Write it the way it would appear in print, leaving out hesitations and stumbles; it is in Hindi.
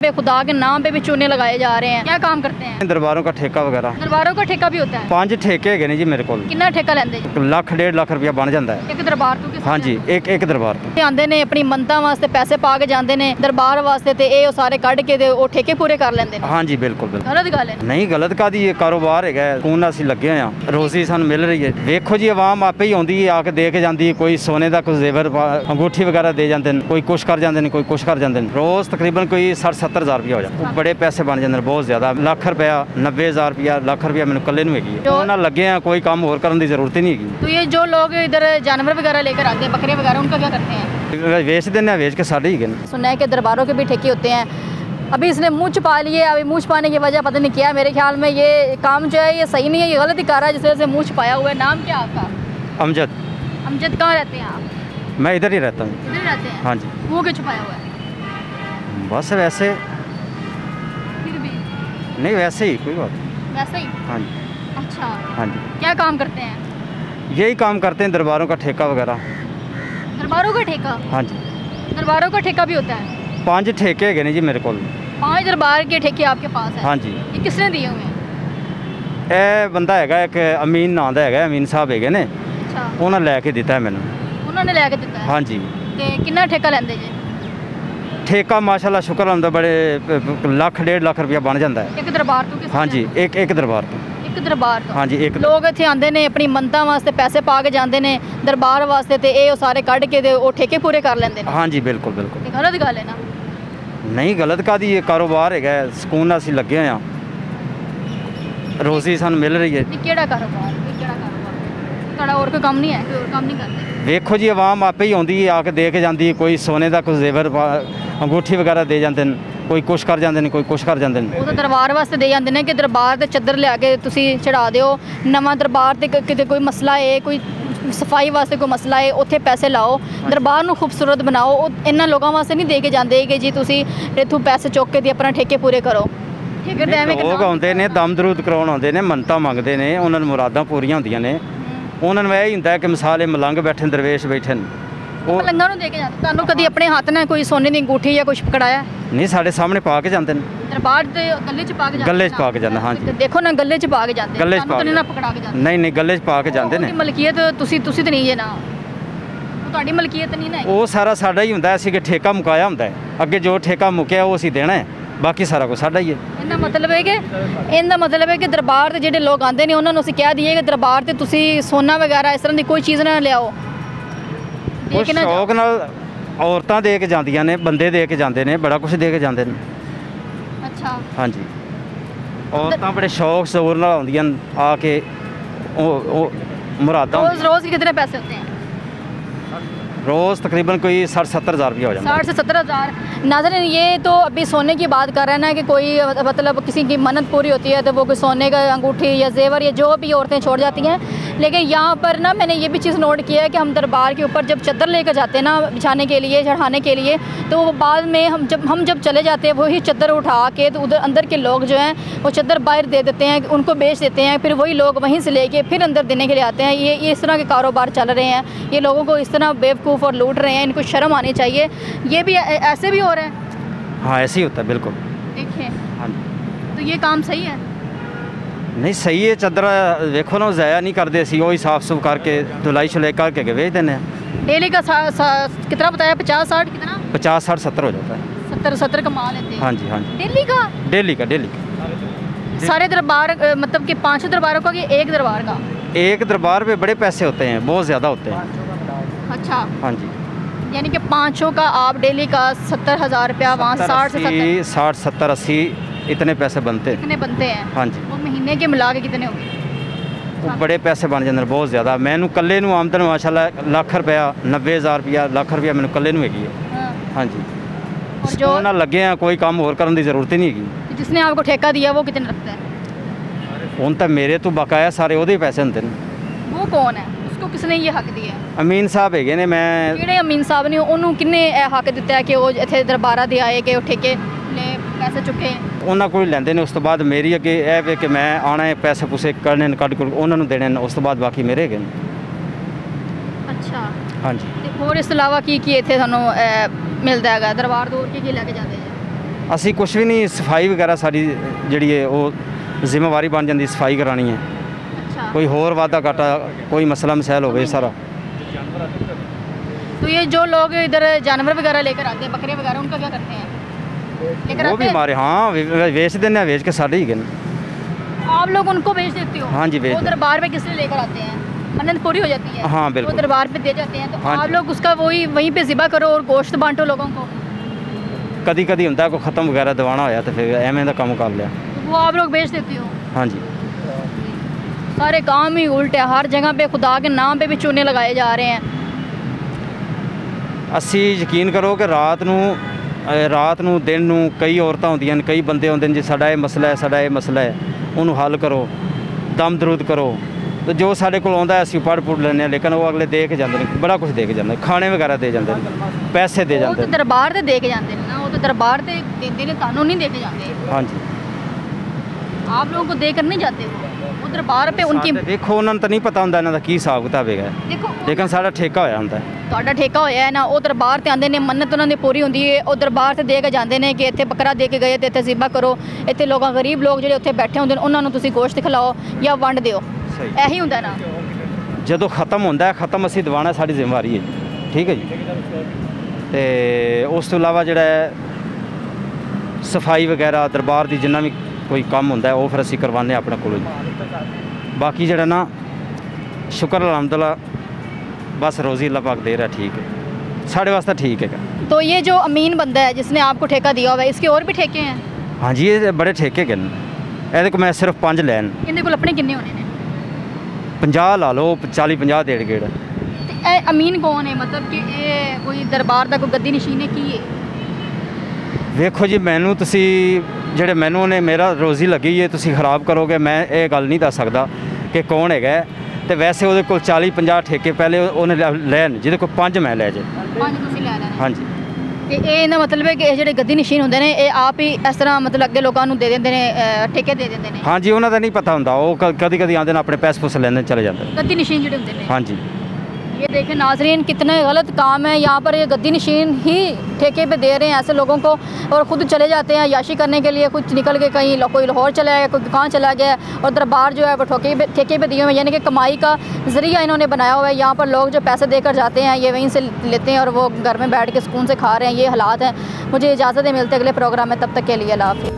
खुदा के नाम पे भी चूने लगाए जा रहे हैं। क्या काम करते हैं? दरबारों का ठेका वगैरह। दरबारों का ठेका भी होता है? 5 ठेके है जी मेरे को। कितना ठेका लेंदे जी? लाख 1.5 लाख रुपया बन जाता है एक दरबार तो? हाँ जी, एक दरबार तो आंदे ने अपनी मनता वास्ते पैसे पा के जाते हैं दरबार वास्ते ते ये सारे कढ़ के ते वो ठेके पूरे कर लेंदे ने। हाँ जी बिल्कुल बिल्कुल। गलत गल है? नहीं गलत कादी ये कारोबार है खून असीं लगे हुए हैं, रोजी सानूं मिल रही है। देखो जी आवाम आपे ही आउंदी है, आके दे के जाती है। कोई सोने का कुछ जेवर अंगूठी वगैरह दे जाते हैं, कोई कुछ कर जाते हैं, कोई कुछ कर जाते हैं। रोज़ तकरीबन कोई 60-70 हज़ार रुपया हो जाता। बड़े पैसे बन जाते हैं, बहुत ज़्यादा। लाख रुपया 90,000 रुपया लाख रुपया मैंने कल्ले नूं हैगी है। उन्हां लगे हैं, कोई काम होर करने की जरूरत ही नहीं हैगी। तो ये जो लोग इधर जानवर वगैरह लेकर आते हैं, बकरे वगैरह, उनका क्या करते हैं? बेच देने, बेच के साढ़े ही गए। सुना है कि दरबारों के भी ठेके होते हैं। अभी इसने मुँह छुपा लिए, अभी मुँह छुपाने की वजह पता नहीं क्या। मेरे ख्याल में ये काम जो है ये सही नहीं है, ये गलत ही कर रहा है जिस वजह से मुँह छुपाया हुआ है। नाम क्या आपका? अमजद। अमजद कहाँ रहते हैं आप? मैं इधर ही रहता हूँ। इधर रहते हैं? हाँ जी। मुँह क्यों छुपाया हुआ है? बस वैसे फिर भी नहीं, वैसे ही कोई बात। वैसे ही? हाँ जी। अच्छा। हाँ जी। क्या काम करते हैं? यही काम करते हैं, दरबारों का ठेका वगैरह। दरबारों का ठेका? हाँ जी। दरबारों का ठेका भी होता है? 5 ठेके है जी मेरे को। 5 दरबार के ठेके आपके पास है? हाँ जी। ये किसने दिए हुए हैं? ਇਹ ਬੰਦਾ ਹੈਗਾ ਇੱਕ ਅਮੀਨ ਨਾਂ ਦਾ ਹੈਗਾ, ਅਮੀਨ ਸਾਹਿਬ ਹੈਗੇ ਨੇ, अच्छा, ਉਹਨਾਂ ਲੈ ਕੇ ਦਿੱਤਾ ਮੈਨੂੰ। उन्होंने लैके दिता है? हाँ जी। ते कितना ठेका लेंदे जे? ठेका माशाल्लाह शुक्र ਹੁੰਦਾ बड़े लाख 1.5 लाख रुपया बन जाता है। एक दरबार तो? हाँ जी, एक दरबार तो। एक दरबार तो? हाँ जी, एक। लोग इत्थे आंदे ने अपनी मनता वास्ते पैसे पा के जाते हैं दरबार वास्ते ते ये सारे कढ़ के ते वो ठेके पूरे कर लेंदे ने। हाँ जी बिल्कुल बिल्कुल। ये गलत गल है ना? नहीं गलत कादी ये कारोबार है, सुकून असीं लगे हुए हैं, रोजी सानूं मिल रही है। ये केड़ा कारोबार? ये केड़ा कारोबार? तुहाड़ा और कोई काम नहीं है? कोई और काम नहीं करते? देखो जी आवाम आपे ही आउंदी है, आके दे के जाती है। कोई सोने का कुछ जेवर अंगूठी वगैरह दे जाते हैं, कोई कुछ कर जाते हैं, कोई कुछ कर जाते हैं। वो तो दरबार वास्ते दे जाते हैं कि दरबार ते चद्दर लिया के तुसी चढ़ा दिओ, नवां दरबार ते किते कोई मसला है, कोई सफाई वास्ते कोई मसला है, उत्थे पैसे लाओ, दरबार नूं खूबसूरत बनाओ। इन्हां लोगों वास्ते नहीं दे के जाते कि जी तुसी इत्थों पैसे चुक के अपना ठेके पूरे करो। ठेके ते एवें लोग आउंदे ने, दम दरूद कराउण आउंदे ने, मन्नतां मंगदे ने, उन्हां नूं मुरादां पूरीਆਂ ਹੁੰਦੀਆਂ ਨੇ। ਉਹਨਾਂ ਨੂੰ ਇਹ ਹੀ ਹੁੰਦਾ ਕਿ ਮਿਸਾਲੇ ਮਲੰਗ ਬੈਠੇ, ਦਰਵੇਸ਼ ਬੈਠੇ ਨੇ, ਉਹ ਮਲੰਗਾਂ ਨੂੰ ਦੇ ਕੇ ਜਾਂਦੇ। ਤੁਹਾਨੂੰ ਕਦੀ ਆਪਣੇ ਹੱਥ ਨਾਲ ਕੋਈ ਸੋਨੇ ਦੀ ਅੰਗੂਠੀ ਜਾਂ ਕੁਝ ਪਕੜਾਇਆ? ਨਹੀਂ ਸਾਡੇ ਸਾਹਮਣੇ ਪਾ ਕੇ ਜਾਂਦੇ ਨੇ। ਦਰਬਾਰ ਦੇ ਗੱਲੇ 'ਚ ਪਾ ਕੇ ਜਾਂਦੇ? ਗੱਲੇ 'ਚ ਪਾ ਕੇ ਜਾਂਦੇ, ਹਾਂ ਜੀ। ਦੇਖੋ ਨਾ, ਗੱਲੇ 'ਚ ਪਾ ਕੇ ਜਾਂਦੇ। ਗੱਲੇ 'ਚ ਪਾ ਤੁਹਾਨੂੰ ਤਾਂ ਨਹੀਂ ਨਾ ਪਕੜਾ ਕੇ ਜਾਂਦੇ? ਨਹੀਂ ਨਹੀਂ, ਗੱਲੇ 'ਚ ਪਾ ਕੇ ਜਾਂਦੇ ਨੇ। ਉਹਦੀ ਮਲਕੀਅਤ ਤੁਸੀਂ ਤਾਂ ਨਹੀਂ ਜੇ ਨਾ, ਉਹ ਤੁਹਾਡੀ ਮਲਕੀਅਤ ਨਹੀਂ ਨਾ। ਉਹ ਸਾਰਾ ਸਾਡਾ ਹੀ ਹੁੰਦਾ, ਅਸੀਂ ਕਿ ਠੇਕਾ ਮੁਕਾਇਆ ਹੁੰਦਾ ਹੈ, ਅੱਗੇ ਜੋ ਠੇਕਾ ਮੁਕਿਆ ਉਹ ਅਸੀਂ ਦੇਣਾ ਹੈ, ਬਾਕੀ ਸਾਰਾ ਕੁਝ ਸਾਡਾ ਹੀ ਹੈ। ਇਹਦਾ ਮਤਲਬ ਹੈ ਕਿ ਦਰਬਾਰ ਦੇ ਜਿਹੜੇ ਲੋਕ ਆਉਂਦੇ ਨੇ ਉਹਨਾਂ ਨੂੰ ਅਸੀਂ ਕਹਿ ਦਈਏ ਕਿ ਦਰਬਾਰ ਤੇ ਤੁਸੀਂ ਸੋਨਾ ਵਗੈਰਾ ਇਸ ਤਰ੍ਹਾਂ ਦੀ ਕੋਈ ਚੀਜ਼ ਨਾ ਲਿਆਓ। ਉਹ ਸ਼ੌਕ ਨਾਲ ਔਰਤਾਂ ਦੇ ਕੇ ਜਾਂਦੀਆਂ ਨੇ, ਬੰਦੇ ਦੇ ਕੇ ਜਾਂਦੇ ਨੇ, ਬੜਾ ਕੁਝ ਦੇ ਕੇ ਜਾਂਦੇ ਨੇ। ਅੱਛਾ। ਹਾਂਜੀ, ਔਰਤਾਂ ਬੜੇ ਸ਼ੌਕ ਜ਼ੋਰ ਨਾਲ ਆਉਂਦੀਆਂ ਆ ਕੇ, ਉਹ ਮੁਰਾਦਾਂ। रोज कितने पैसे होते हैं? रोज़ तकरीबन कोई 60-70 हज़ार रुपया हो जाता है। 60 से 70 हज़ार। नाज़रीन, ये तो अभी सोने की बात कर रहे हैं ना कि कोई मतलब किसी की मन्नत पूरी होती है तो वो कोई सोने का अंगूठी या जेवर या जो भी औरतें छोड़ जाती हैं। लेकिन यहाँ पर ना मैंने ये भी चीज़ नोट किया है कि हम दरबार के ऊपर जब चादर लेकर जाते हैं ना बिछाने के लिए, चढ़ाने के लिए, तो वो बाद में हम जब चले जाते हैं वही चादर उठा के तो उधर अंदर के लोग जो हैं वो चादर बाहर दे देते हैं, उनको बेच देते हैं, फिर वही लोग वहीं से लेके फिर अंदर देने के लिए आते हैं। ये इस तरह के कारोबार चल रहे हैं, ये लोगों को इस तरह बेवकूफ़ और लूट रहे हैं। इनको शर्म आनी चाहिए। ये भी ऐसे भी हो रहा है? हाँ ऐसे ही होता है बिल्कुल। देखिए, हाँ तो ये काम सही है? नहीं सही है, चादर देखो ना ज़ाया नहीं करते, असी वही साफ सुफ करके धुलाई शुलाई करके बेच देने। डेली का कितना बताया? 50-60 कितना? 50-60-70 हो जाता है। 70 कमा लेते हैं? हाँ जी हाँ जी। डेली का? डेली का सारे दरबार मतलब कि 500 दरबारों का कि एक दरबार का? एक दरबार पे बड़े पैसे होते हैं, बहुत ज़्यादा होते हैं। अच्छा। हाँ जी। यानी कि 500 का आप डेली का 70,000 रुपया, वहाँ 60 से 70, 60 70 80 इतने पैसे बनते हैं। कितने बनते हैं? हाँ जी। वो महीने के मिला के कितने होंगे? वो बड़े पैसे बन जाते हैं, बहुत ज़्यादा। मैनू कल्ले नू आमदन माशाल्लाह लाख रुपया 90,000 रुपया लाख रुपया मैनू कल्ले नू हैगी है। हाँ जी। और जो ना लगे हैं, कोई काम और करने की ज़रूरत ही नहीं हैगी। जिसने आपको ठेका दिया वो कितने रखता है? ਹੁਣ ਤਾਂ ਮੇਰੇ ਤੋਂ ਬਕਾਇਆ ਸਾਰੇ ਉਹਦੇ ਪੈਸੇ ਹੁੰਦੇ ਨੇ। वो कौन है? उसको किसने ये हक दिया है? ਅਮੀਨ ਸਾਹਿਬ ਹੈਗੇ ਨੇ। ਮੈਂ ਕਿਹੜੇ ਅਮੀਨ ਸਾਹਿਬ ਨੇ? ਉਹਨੂੰ ਕਿੰਨੇ ਇਹ ਹੱਕ ਦਿੱਤਾ ਹੈ ਕਿ ਉਹ ਇੱਥੇ ਦਰਬਾਰਾਂ ਦੇ ਆਏ ਕਿ ਉਹ ਠੇਕੇ ਲੈ ਪੈਸੇ ਚੁੱਕੇ? ਉਹਨਾਂ ਕੋਲ ਲੈਂਦੇ ਨੇ, ਉਸ ਤੋਂ ਬਾਅਦ ਮੇਰੀ ਅੱਗੇ ਇਹ ਵੇ ਕਿ ਮੈਂ ਆਣਾ ਹੈ, ਪੈਸੇ ਪੂਸੇ ਕਰਨੇ ਨੇ, ਕੱਢ ਕੇ ਉਹਨਾਂ ਨੂੰ ਦੇਣੇ ਨੇ, ਉਸ ਤੋਂ ਬਾਅਦ ਬਾਕੀ ਮੇਰੇ ਹੈਗੇ ਨੇ। ਅੱਛਾ। ਹਾਂਜੀ। ਤੇ ਹੋਰ ਇਸ ਤੋਂ ਇਲਾਵਾ ਕੀ ਇੱਥੇ ਤੁਹਾਨੂੰ ਮਿਲਦਾ ਹੈਗਾ? ਦਰਬਾਰ ਤੋਂ ਕੀ ਲੈ ਕੇ ਜਾਂਦੇ ਜੀ? ਅਸੀਂ ਕੁਝ ਵੀ ਨਹੀਂ, ਸਫਾਈ ਵਗੈਰਾ ਸਾਡੀ ਜਿਹੜੀ ਹੈ ਉਹ ਜ਼ਿੰਮੇਵਾਰੀ ਬਣ ਜਾਂਦੀ, ਸਫਾਈ ਕਰਾਣੀ ਹੈ। अच्छा, ਕੋਈ ਹੋਰ ਵਾਧਾ ਘਾਟਾ ਕੋਈ ਮਸਲਾ ਮਸੈਲ ਹੋਵੇ ਸਾਰਾ। तो ये जो लोग इधर जानवर वगैरह लेकर आते हैं, बकरे वगैरह, उनका क्या करते हैं? लेकर वो आते भी हैं? हमारे, हाँ बेच देने, बेच के साढ़े ही गए। आप लोग उनको बेच देते हो? हाँ जी, बेच वो देते। दरबार पे किस लिए लेकर आते हैं? मन्नत पूरी हो जाती है? हाँ, बिल्कुल। वो दरबार पे दे जाते हैं, तो हाँ आप जी। लोग उसका वहीं पे ज़िबा करो और गोश्त बांटो लोगों को। कदी कदी ਹੁੰਦਾ ਕੋਈ ख़त्म वगैरह दवाना होया तो फिर ਐਵੇਂ ਦਾ ਕੰਮ ਕਰ ਲਿਆ। वो आप लोग बेच देते हो? हाँ जी। सारे काम ही उल्टे हैं, हर जगह पे खुदा के नाम पे भी चूने लगाए जा रहे हैं। ਅਸੀਂ ਯਕੀਨ ਕਰੋ ਕਿ ਰਾਤ ਨੂੰ ਦਿਨ ਨੂੰ ਕਈ ਔਰਤਾਂ ਹੁੰਦੀਆਂ ਨੇ, ਕਈ ਬੰਦੇ ਹੁੰਦੇ ਨੇ ਜੀ ਸਾਡਾ ਇਹ ਮਸਲਾ ਹੈ, ਸਾਡਾ ਇਹ ਮਸਲਾ ਹੈ, ਉਹਨੂੰ ਹੱਲ ਕਰੋ, ਦਮ ਦਰੂਦ ਕਰੋ। ਤੇ ਜੋ ਸਾਡੇ ਕੋਲ ਆਉਂਦਾ ਅਸੀਂ ਪੜ੍ਹ ਪੁੱਢ ਲੈਂਦੇ ਹਾਂ, ਲੇਕਿਨ ਉਹ ਅਗਲੇ ਦੇ ਕੇ ਜਾਂਦੇ ਨੇ, ਬੜਾ ਕੁਝ ਦੇ ਕੇ ਜਾਂਦੇ, ਖਾਣੇ ਵਗੈਰਾ ਦੇ ਜਾਂਦੇ ਨੇ, ਪੈਸੇ ਦੇ वो ਜਾਂਦੇ तो ਨੇ। दरबार से दे के जाते हैं ना, वो तो दरबार से देते हैं, तानू नहीं दे के जाते। ਹਾਂਜੀ। आप लोगों को देकर नहीं जाते वो दरबार पे उनकी। ਸਾਡੇ ਦੇਖੋ ਉਹਨਾਂ ਨੂੰ ਤਾਂ ਨਹੀਂ ਪਤਾ ਹੁੰਦਾ ਇਹਨਾਂ ਦਾ ਕੀ ਹਿਸਾਬ ਕਿਤਾਬ ਹੈਗਾ, देखो ਲੇਕਿਨ ਸਾਡਾ ਠੇਕਾ ਹੋਇਆ ਹੁੰਦਾ। ਤੁਹਾਡਾ ਠੇਕਾ ਹੋਇਆ ਹੈ ਨਾ, ਉਹ ਦਰਬਾਰ ਤੇ ਆਉਂਦੇ ਨੇ, ਮੰਨਤ ਉਹਨਾਂ ਦੀ ਪੂਰੀ ਹੁੰਦੀ ਹੈ, ਉਹ ਦਰਬਾਰ ਤੇ ਦੇ ਕੇ ਜਾਂਦੇ ਨੇ ਕਿ ਇੱਥੇ ਬੱਕਰਾ ਦੇ ਕੇ ਗਏ ਤੇ ਇੱਥੇ ਜ਼ਿਬਾ ਕਰੋ, ਇੱਥੇ ਲੋਕਾਂ ਗਰੀਬ ਲੋਕ ਜਿਹੜੇ ਉੱਥੇ ਬੈਠੇ ਹੁੰਦੇ ਨੇ ਉਹਨਾਂ ਨੂੰ ਤੁਸੀਂ ਗੋਸ਼ਤ ਖਿਲਾਓ ਜਾਂ ਵੰਡ ਦਿਓ। ਸਹੀ। ਇਹੀ ਹੁੰਦਾ ਨਾ। ਜਦੋਂ ਖਤਮ ਹੁੰਦਾ ਹੈ, ਖਤਮ ਅਸੀਂ ਦਿਵਾਉਣਾ ਸਾਡੀ ਜ਼ਿੰਮੇਵਾਰੀ ਹੈ ਜੀ, ਠੀਕ ਹੈ ਜੀ। ਤੇ ਉਸ ਤੋਂ ਇਲਾਵਾ ਜਿਹੜਾ ਹੈ ਸਫਾਈ ਵਗੈਰਾ ਦਰਬਾਰ ਦੀ ਜਿੰਨਾ ਵੀ ਕੋਈ ਕੰਮ ਹੁੰਦਾ ਹੈ ਉਹ ਫਿਰ ਅਸੀਂ ਕਰਵਾਉਂਦੇ ਹਾਂ ਆਪਣੇ ਕੋਲੋਂ ਜੀ। ਬਾਕੀ ਜਿਹੜਾ ਨਾ ਸ਼ੁਕਰ ਅਲਹਮਦੁਲਿਲਾ बस रोज़ी अल्लाह पाक दे रहा, ठीक है, साढ़े वास्ते ठीक है। तो ये जो अमीन बंदा है जिसने आपको ठेका दिया हुआ है, इसके और भी ठेके हैं? हाँ जी, ये बड़े ठेके गए ਇਹਦੇ ਕੋ ਮੈਂ ਸਿਰਫ 5 ਲੈਣ। ਇਹਦੇ ਕੋਲ ਆਪਣੇ ਕਿੰਨੇ ਹੋਣੇ ਨੇ? 50 ਲਾ ਲਓ, 40-50 ਡੇਢ ਗੇੜ। ਤੇ ਇਹ ਅਮੀਨ ਕੌਣ ਹੈ, मतलब ਕਿ ਇਹ ਕੋਈ ਦਰਬਾਰ ਦਾ ਕੋਈ ਗੱਦੀ ਨਸ਼ੀਨ ਹੈ, ਕੀ ਹੈ? ਵੇਖੋ ਜੀ, ਮੈਨੂੰ ਤੁਸੀਂ ਜਿਹੜੇ ਮੈਨੂੰ ਨੇ ਮੇਰਾ ਰੋਜ਼ੀ ਲੱਗੀ ਹੈ, ਤੁਸੀਂ ਖਰਾਬ ਕਰੋਗੇ, ਮੈਂ ਇਹ ਗੱਲ ਨਹੀਂ ਦੱਸ ਸਕਦਾ ਕਿ ਕੌਣ ਹੈਗਾ। ਤੇ ਵੈਸੇ ਉਹਦੇ ਕੋਲ 40-50 ਠੇਕੇ ਪਹਿਲੇ ਉਹਨੇ ਲੈਣ, ਜਿਹਦੇ ਕੋਲ 5 ਮੈਂ ਲੈ ਜੇ। 5 ਤੁਸੀਂ ਲੈ ਲੈਣੇ? ਹਾਂਜੀ। ਤੇ ਇਹ ਇਹਦਾ ਮਤਲਬ ਹੈ ਕਿ ਇਹ ਜਿਹੜੇ ਗੱਦੀ ਨਸ਼ੀਨ ਹੁੰਦੇ ਨੇ ਇਹ ਆਪ ਹੀ ਇਸ ਤਰ੍ਹਾਂ ਮਤਲਬ ਅੱਗੇ ਲੋਕਾਂ ਨੂੰ ਦੇ ਦਿੰਦੇ ਨੇ, ਠੇਕੇ ਦੇ ਦਿੰਦੇ ਨੇ? ਹਾਂਜੀ, ਉਹਨਾਂ ਦਾ ਨਹੀਂ ਪਤਾ ਹੁੰਦਾ, ਉਹ ਕਦੀ ਕਦੀ ਆਉਂਦੇ ਨੇ ਆਪਣੇ ਪੈਸੇ ਪੂਸੇ ਲੈਂਦੇ ਚਲੇ ਜਾਂਦੇ। गद्दी नशीन ਜਿਹੜੇ ਹੁੰਦੇ ਨੇ? ਹਾਂਜੀ। ये देखें नाजरीन, कितने गलत काम है यहाँ पर। ये गद्दी नशीन ही ठेके पे दे रहे हैं ऐसे लोगों को और ख़ुद चले जाते हैं याशी करने के लिए, कुछ निकल के कहीं कोई लाहौर चला गया, कोई कहाँ चला गया, और दरबार जो है वो ठेके पे दिए हुए हैं, यानी कि कमाई का ज़रिया इन्होंने बनाया हुआ है। यहाँ पर लोग जो पैसे देकर जाते हैं ये वहीं से लेते हैं और वो घर में बैठ के सुकून से खा रहे हैं। ये हालात हैं। मुझे इजाज़त है, मिलते अगले प्रोग्राम में, तब तक के लिए अल्लाह हाफ़िज़।